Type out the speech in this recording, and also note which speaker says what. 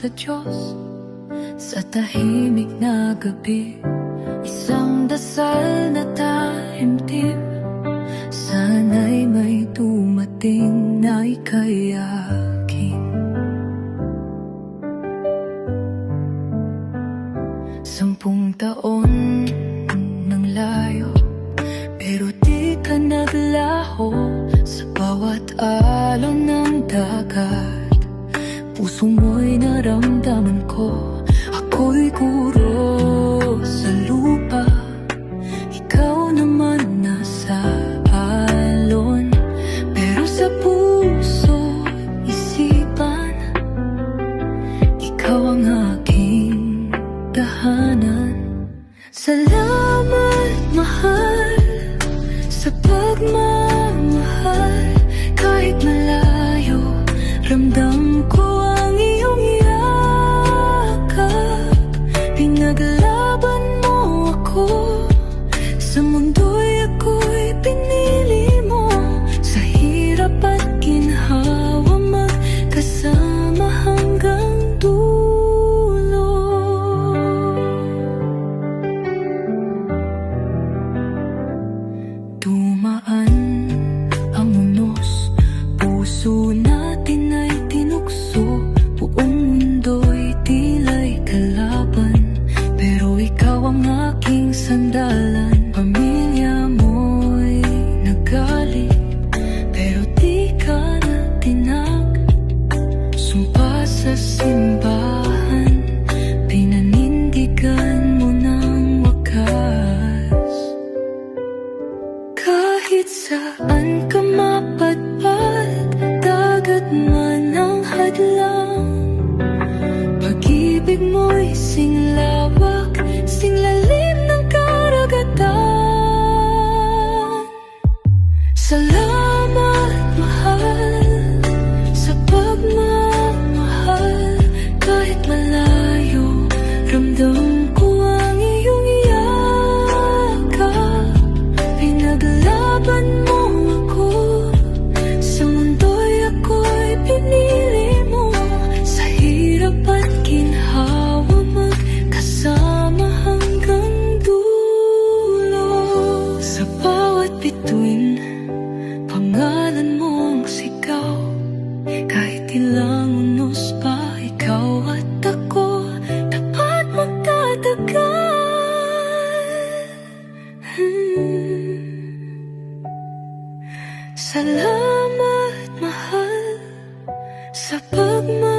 Speaker 1: sa Diyos. Sa tahimik na gabi, isang dasal na taimtim. Sana'y may dumating na ikayakin. 10 taon ng layo, pero di ka naglaho. Sa bawat alon ng dagat, puso mo'y naramdaman ko. Ako'y guro sa lupa, ikaw naman nasa alon. Pero sa puso, isipan, ikaw ang aking tahanan. Salamat, mahal, sa pagmamahal. Kahit malayo, ramdam ko ang iyong yakap. Pinaglaban mo ako, sa mundo'y ako'y pinili mo. Sa hirap at ginhawa, magkasama hanggang dulo. Dumaan ang unos, puso natin ay tinukso. Buong mundo'y tila'y kalaban, pero ikaw ang aking sandalan. Pamilya mo'y nagalit, pero di ka na tinag. Sumpa sa simbahan, pinanindigan mo ng wakas. Kahit saan ka mapadpad, dagat man ang hadlang, pag-ibig mo'y singlawak, singlalim ng karagatan. Salamat, mahal, sa pagmamahal. Kahit malayo, ramdam ko ang iyong yakap. Pinaglaban mo ako, sa mundo'y ako'y pinili mo. Sa hirap at ginhawa, magkasama hanggang dulo. Sa bawat bituin, pangalan mong sigaw. Kahit ilang unos pa, ikaw at ako, tapat magtatagal. Salamat, mahal, sa pagmamahal.